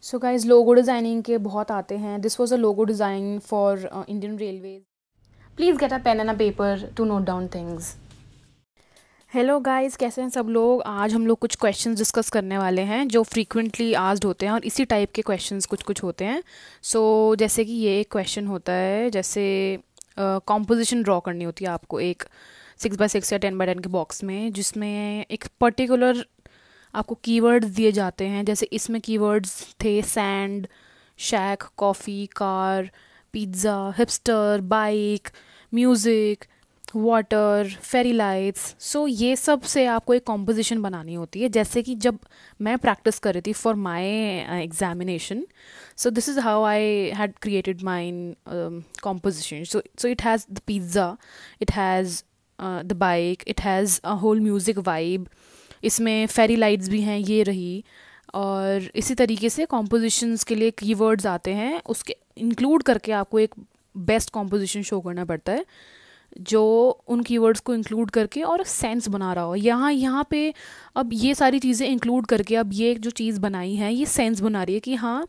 सो guys logo designing के बहुत आते हैं. This was a logo design for Indian railways. Please get a pen and a paper to note down things. Hello guys, कैसे हैं सब लोग. आज हम लोग कुछ क्वेश्चंस डिस्कस करने वाले हैं जो फ्रीक्वेंटली आस्क्ड होते हैं और इसी टाइप के क्वेश्चंस कुछ कुछ होते हैं. सो जैसे कि ये एक क्वेश्चन होता है, जैसे कॉम्पोजिशन ड्रॉ करनी होती है आपको एक 6x6 या 10x10 के बॉक्स में, जिसमें एक पर्टिकुलर आपको कीवर्ड्स दिए जाते हैं. जैसे इसमें कीवर्ड्स थे sand, shake, coffee, car, pizza, hipster, bike, music, water, fairy lights. So ये सब से आपको एक कॉम्पोजिशन बनानी होती है. जैसे कि जब मैं प्रैक्टिस कर रही थी for my examination, so this is how I had created mine composition. So it has the pizza, it has the bike, it has a whole music vibe, इसमें फेरी लाइट्स भी हैं, ये रही. और इसी तरीके से कॉम्पोजिशंस के लिए कीवर्ड्स आते हैं, उसके इंक्लूड करके आपको एक बेस्ट कॉम्पोजिशन शो करना पड़ता है जो उन कीवर्ड्स को इंक्लूड करके और सेंस बना रहा हो. यहाँ पे अब ये सारी चीज़ें इंक्लूड करके अब ये जो चीज़ बनाई है ये सेंस बना रही है कि हाँ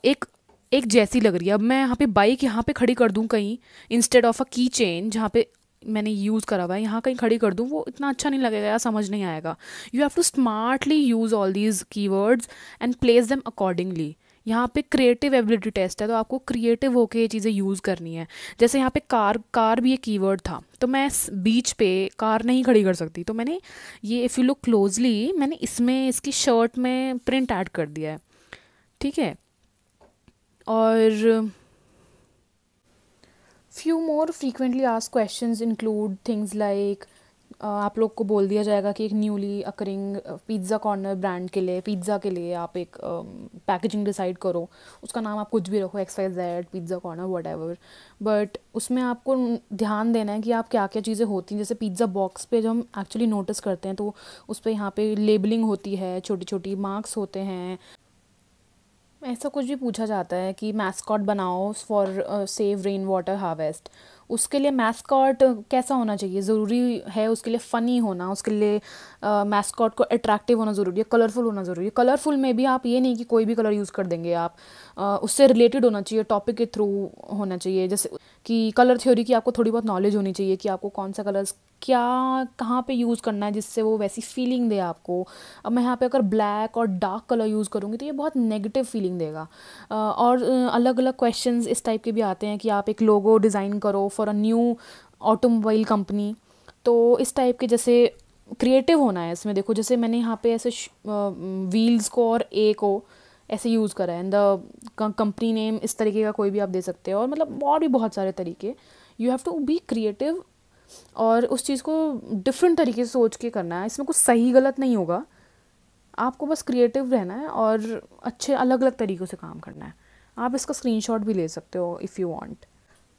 एक एक जैसी लग रही है. अब मैं यहाँ पे बाइक यहाँ पे खड़ी कर दूँ कहीं, इंस्टेड ऑफ अ की चेन जहाँ पे मैंने यूज़ करा हुआ है, यहाँ कहीं खड़ी कर दूँ, वो इतना अच्छा नहीं लगेगा या समझ नहीं आएगा. You have to smartly use all these keywords and place them accordingly. यहाँ पे क्रिएटिव एबिलिटी टेस्ट है, तो आपको क्रिएटिव होके ये चीज़ें यूज़ करनी है. जैसे यहाँ पे कार भी एक कीवर्ड था, तो मैं बीच पे कार नहीं खड़ी कर सकती, तो मैंने ये इफ़ यू लुक क्लोजली मैंने इसमें इसकी शर्ट में प्रिंट ऐड कर दिया है. ठीक है. और few more frequently asked questions include things like आप लोग को बोल दिया जाएगा कि एक newly occurring pizza corner brand के लिए, पिज़्ज़ा के लिए आप एक पैकेजिंग डिसाइड करो. उसका नाम आप कुछ भी रखो, XYZ pizza corner what ever, but उसमें आपको ध्यान देना है कि आप क्या क्या चीज़ें होती हैं. जैसे पिज़्ज़ा बॉक्स पे जो हम एक्चुअली नोटिस करते हैं, तो उस पर यहाँ पे लेबलिंग होती है, छोटी छोटी मार्क्स होते हैं. ऐसा कुछ भी पूछा जाता है कि मैस्कॉट बनाओ for save rain water harvest. उसके लिए मैस्कॉट कैसा होना चाहिए, ज़रूरी है उसके लिए फ़नी होना, उसके लिए मैस्कॉट को अट्रैक्टिव होना ज़रूरी है, कलरफुल होना ज़रूरी है. कलरफुल में भी आप ये नहीं कि कोई भी कलर यूज़ कर देंगे आप, उससे रिलेटेड होना चाहिए, टॉपिक के थ्रू होना चाहिए. जैसे कि कलर थ्योरी की आपको थोड़ी बहुत नॉलेज होनी चाहिए कि आपको कौन सा कलर क्या कहाँ पे यूज़ करना है जिससे वो वैसी फीलिंग दे आपको. अब मैं यहाँ पे अगर ब्लैक और डार्क कलर यूज़ करूँगी तो ये बहुत नेगेटिव फीलिंग देगा. और अलग अलग क्वेश्चंस इस टाइप के भी आते हैं कि आप एक लोगो डिज़ाइन करो for a new automobile company. तो इस टाइप के जैसे क्रिएटिव होना है इसमें. देखो जैसे मैंने यहाँ पे ऐसे व्हील्स को और ए को ऐसे यूज़ करा है, एंड द कंपनी नेम इस तरीके का कोई भी आप दे सकते हो, और मतलब और भी बहुत सारे तरीके. You have to be creative और उस चीज़ को डिफरेंट तरीके से सोच के करना है. इसमें कुछ सही गलत नहीं होगा, आपको बस क्रिएटिव रहना है और अच्छे अलग अलग तरीक़ों से काम करना है. आप इसका स्क्रीनशॉट भी ले सकते हो इफ़ यू वांट.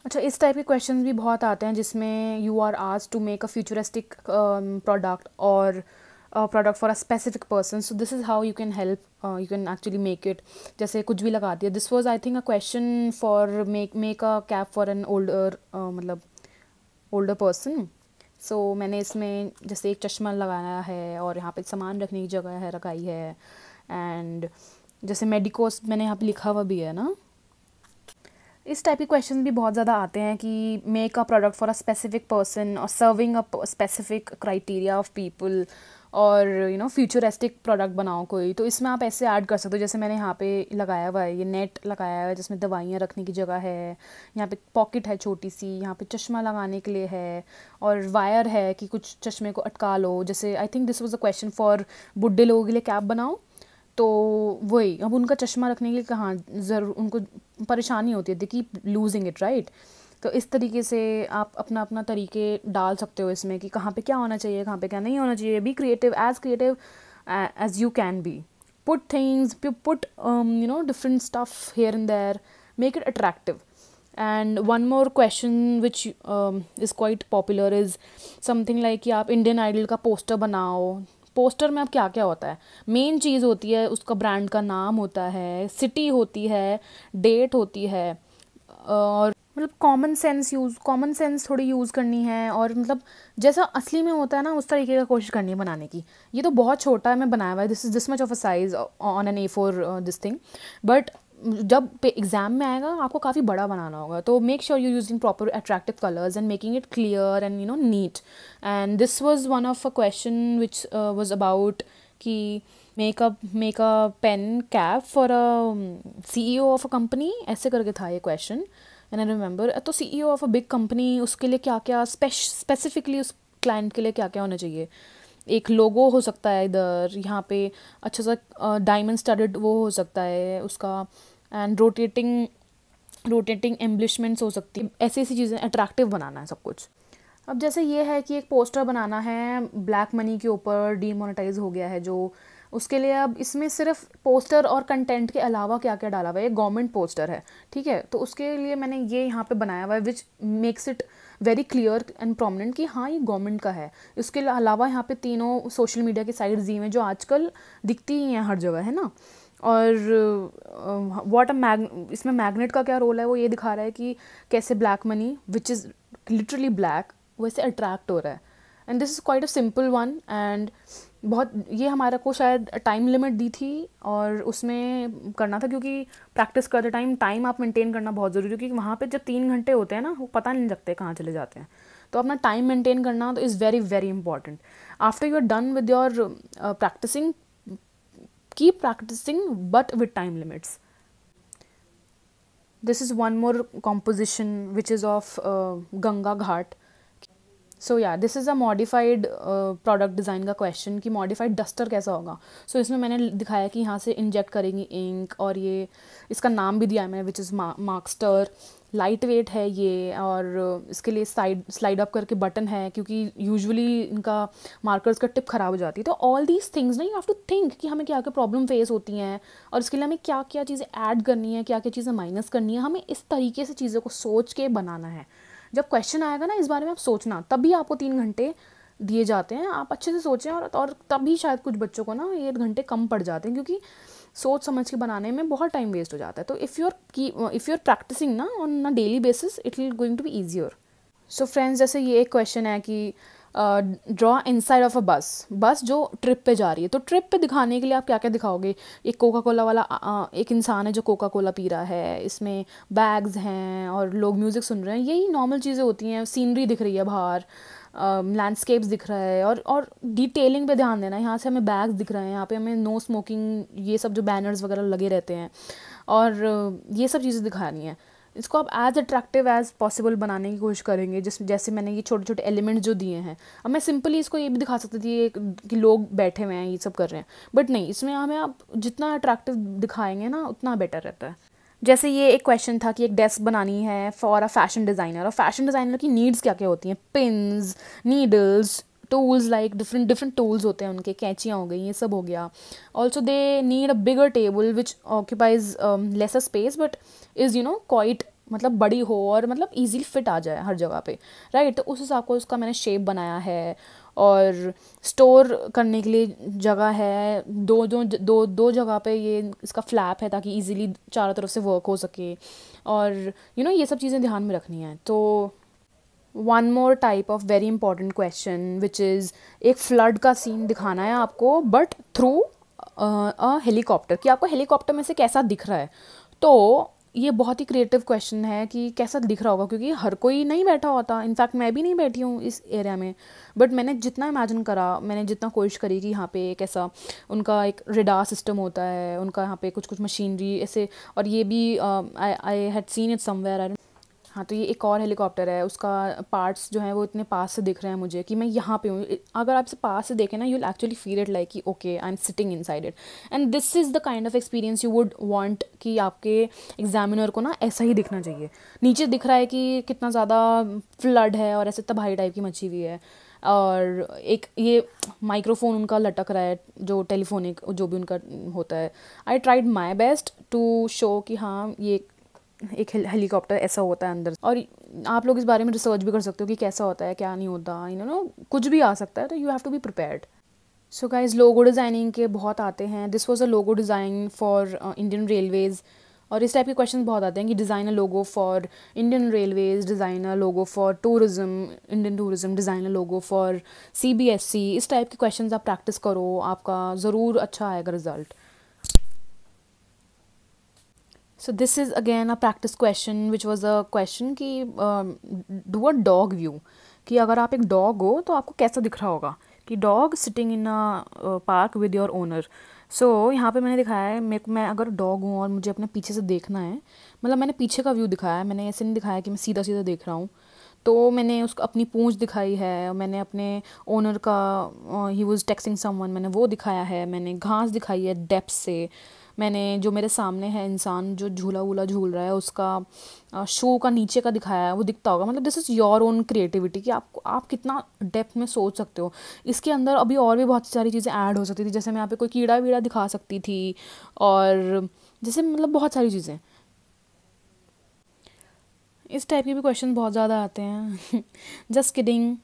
अच्छा, इस टाइप के क्वेश्चंस भी बहुत आते हैं जिसमें you are asked to make a futuristic product और product for a specific person. So this is how you can help, you can actually make it. जैसे कुछ भी लगा दिया. This was I think a question for make a cap for an older, मतलब older person. So मैंने इसमें जैसे एक चश्मा लगाया है और यहाँ पे सामान रखने की जगह है रखाई है, एंड जैसे मेडिकोस मैंने यहाँ पे लिखा हुआ भी है ना. इस टाइप के क्वेश्चन भी बहुत ज़्यादा आते हैं कि make a product for a specific person और serving a specific criteria of people, और यू नो फ्यूचरिस्टिक प्रोडक्ट बनाओ कोई. तो इसमें आप ऐसे ऐड कर सकते हो. जैसे मैंने यहाँ पे लगाया हुआ है, ये नेट लगाया हुआ है जिसमें दवाइयाँ रखने की जगह है, यहाँ पे पॉकेट है छोटी सी, यहाँ पे चश्मा लगाने के लिए है, और वायर है कि कुछ चश्मे को अटका लो. जैसे I think this was a question for बुढ़े लोगों के लिए कैप बनाओ. तो वही, अब उनका चश्मा रखने के लिए कहाँ ज़रूर उनको परेशानी होती है, they keep losing it, right. तो इस तरीके से आप अपना अपना तरीके डाल सकते हो इसमें कि कहाँ पे क्या होना चाहिए, कहाँ पे क्या नहीं होना चाहिए. Be creative as you can be. Put things, put you know different stuff here and there, make it attractive. And one more question which is quite popular is something like कि आप इंडियन आइडल का poster बनाओ. Poster में अब क्या क्या होता है, मेन चीज़ होती है उसका ब्रांड का नाम होता है, सिटी होती है, डेट होती है, और मतलब कॉमन सेंस थोड़ी यूज़ करनी है, और मतलब जैसा असली में होता है ना उस तरीके का कोशिश करनी है बनाने की। ये तो बहुत छोटा है मैं बनाया हुआ है, this is this much of a size on an A4 this thing, but जब एग्ज़ाम में आएगा आपको काफ़ी बड़ा बनाना होगा, तो make sure you using proper attractive colours and making it clear and neat. And this was one of a question which was about कि make a pen cap for a CEO of a company, ऐसे करके था ये question. And I remember, तो CEO of a big company, उसके लिए क्या क्या स्पेसिफिकली उस क्लाइंट के लिए क्या क्या होना चाहिए। एक लोगो हो सकता है इधर, यहाँ पे अच्छा सा डायमंड स्टडेड वो हो सकता है उसका, एंड रोटेटिंग एम्बलिशमेंट्स हो सकती है, ऐसी ऐसी चीज़ें अट्रैक्टिव बनाना है सब कुछ। अब जैसे ये है कि एक पोस्टर बनाना है ब्लैक मनी के ऊपर, डीमोनेटाइज हो गया है जो, उसके लिए अब इसमें सिर्फ पोस्टर और कंटेंट के अलावा क्या क्या डाला हुआ है, गवर्नमेंट पोस्टर है, ठीक है, तो उसके लिए मैंने ये यहाँ पे बनाया हुआ है which makes it very clear and prominent कि हाँ ये गवर्नमेंट का है। इसके अलावा यहाँ पे तीनों सोशल मीडिया की साइट्स दी हैं जो आजकल दिखती ही हैं हर जगह, है ना। और इसमें मैग्नेट का क्या रोल है, वो ये दिखा रहा है कि कैसे black money which is literally black वैसे अट्रैक्ट हो रहा है। And this is quite a simple one, and बहुत ये हमारा को शायद टाइम लिमिट दी थी और उसमें करना था, क्योंकि प्रैक्टिस करते टाइम आप मेंटेन करना बहुत ज़रूरी है, क्योंकि वहाँ पे जब 3 घंटे होते हैं ना वो पता नहीं लगते कहाँ चले जाते हैं। तो अपना टाइम मेंटेन करना तो is very very important. After you are done with your practising, keep practising but with time limits. This is one more composition which is of Ganga Ghat. सो या this is a modified product design का question कि modified duster कैसा होगा। सो इसमें मैंने दिखाया कि यहाँ से इंजेक्ट करेंगी इंक, और ये इसका नाम भी दिया है मैंने विच इज़ मार्कस्टर। लाइट वेट है ये, और इसके लिए स्लाइड अप करके बटन है, क्योंकि यूजुअली इनका मार्कर्स का टिप ख़राब हो जाती है। तो ऑल दीज थिंग्स ना यू हैव टू थिंक कि हमें क्या क्या प्रॉब्लम फेस होती हैं, और इसके लिए हमें क्या क्या चीज़ें ऐड करनी है, क्या क्या चीज़ें माइनस करनी है, हमें इस तरीके से चीज़ों को सोच के बनाना है। जब क्वेश्चन आएगा ना इस बारे में आप सोचना, तभी आपको 3 घंटे दिए जाते हैं, आप अच्छे से सोचें, और तभी शायद कुछ बच्चों को ना 1 घंटे कम पड़ जाते हैं, क्योंकि सोच समझ के बनाने में बहुत टाइम वेस्ट हो जाता है। तो इफ़ यू आर प्रैक्टिसिंग ना on a daily basis, it will going to be easier. So friends, जैसे ये एक क्वेश्चन है कि ड्रॉ इनसाइड ऑफ अ बस जो ट्रिप पे जा रही है, तो ट्रिप पे दिखाने के लिए आप क्या क्या दिखाओगे। एक कोका कोला वाला एक इंसान है जो कोका कोला पी रहा है, इसमें बैग्स हैं और लोग म्यूज़िक सुन रहे हैं, यही नॉर्मल चीज़ें होती हैं। सीनरी दिख रही है बाहर, लैंडस्केप्स दिख रहा है, और डिटेलिंग पे ध्यान देना है। यहाँ से हमें बैग्स दिख रहे हैं, यहाँ पे हमें नो स्मोकिंग, ये सब जो बैनर्स वगैरह लगे रहते हैं, और ये सब चीज़ें दिखानी है। इसको आप एज अट्रैक्टिव एज पॉसिबल बनाने की कोशिश करेंगे, जैसे मैंने ये छोटे छोटे एलिमेंट्स जो दिए हैं। अब मैं सिंपली इसको ये भी दिखा सकती थी कि लोग बैठे हुए हैं ये सब कर रहे हैं, बट नहीं, इसमें हमें आप जितना अट्रैक्टिव दिखाएंगे ना उतना बेटर रहता है। जैसे ये एक क्वेश्चन था कि एक डेस्क बनानी है फॉर अ फैशन डिज़ाइनर, और फैशन डिज़ाइनर की नीड्स क्या क्या होती हैं, pins, needles, tools, like different tools होते हैं उनके, कैंचियाँ हो गई, ये सब हो गया। Also they need a bigger table which occupies lesser space but is quite, मतलब बड़ी हो और मतलब इजीली फिट आ जाए हर जगह पे, राइट। तो उस हिसाब को उसका मैंने शेप बनाया है, और स्टोर करने के लिए जगह है, दो जगह पे ये इसका फ्लैप है ताकि इजीली चारों तरफ से वर्क हो सके, और ये सब चीज़ें ध्यान में रखनी है। तो one more type of very important question which is एक फ्लड का सीन दिखाना है आपको, बट थ्रू अ हेलीकॉप्टर, कि आपको हेलीकॉप्टर में से कैसा दिख रहा है। तो ये बहुत ही क्रिएटिव क्वेश्चन है कि कैसा दिख रहा होगा, क्योंकि हर कोई नहीं बैठा होता, इनफैक्ट मैं भी नहीं बैठी हूँ इस एरिया में, बट मैंने जितना इमेजिन करा, मैंने जितना कोशिश करी कि यहाँ पे कैसा उनका एक रेडार सिस्टम होता है, उनका यहाँ पे कुछ कुछ मशीनरी ऐसे, और ये भी I had seen it somewhere. हाँ, तो ये एक और हेलीकॉप्टर है, उसका पार्ट्स जो हैं वो इतने पास से दिख रहे हैं मुझे कि मैं यहाँ पे हूँ। अगर आप इसे पास से देखें ना, you will actually feel it like कि okay I am sitting inside it, and this is the kind of experience you would want कि आपके एग्जामिनर को ना ऐसा ही दिखना चाहिए। नीचे दिख रहा है कि कितना ज़्यादा फ्लड है और ऐसे तबाही टाइप की मची हुई है, और एक ये माइक्रोफोन उनका लटक रहा है जो टेलीफोनिक जो भी उनका होता है। I tried my best to show कि हाँ ये एक हेलीकॉप्टर ऐसा होता है अंदर, और आप लोग इस बारे में रिसर्च भी कर सकते हो कि कैसा होता है क्या नहीं होता, कुछ भी आ सकता है, तो you have to be prepared. So guys, logo designing के बहुत आते हैं। This was a logo design for Indian railways, और इस टाइप के क्वेश्चन बहुत आते हैं कि design a logo for Indian railways, design a logo for tourism, Indian tourism, design a logo for CBSE। इस टाइप के क्वेश्चन आप प्रैक्टिस करो, आपका ज़रूर अच्छा आएगा result. So this is again a practice question which was a question कि do a dog view, कि अगर आप एक डॉग हो तो आपको कैसा दिख रहा होगा, कि dog sitting in a park with your owner. So यहाँ पे मैंने दिखाया है मैं अगर डॉग हूँ और मुझे अपने पीछे से देखना है, मतलब मैंने पीछे का व्यू दिखाया है, मैंने ऐसे नहीं दिखाया कि मैं सीधा सीधा देख रहा हूँ। तो मैंने उसको अपनी पूंछ दिखाई है, मैंने अपने ओनर का ही वाज टेक्सटिंग समवन, मैंने वो दिखाया है, मैंने घास दिखाई है डेप्थ से, मैंने जो मेरे सामने है इंसान जो झूला वूला झूल रहा है उसका शू का नीचे का दिखाया है, वो दिखता होगा। मतलब this is your own creativity कि आप कितना डेप्थ में सोच सकते हो। इसके अंदर अभी और भी बहुत सारी चीज़ें ऐड हो सकती थी, जैसे मैं यहाँ पे कोई कीड़ा वीड़ा दिखा सकती थी, और जैसे मतलब बहुत सारी चीज़ें। इस टाइप के भी क्वेश्चन बहुत ज़्यादा आते हैं। Just kidding.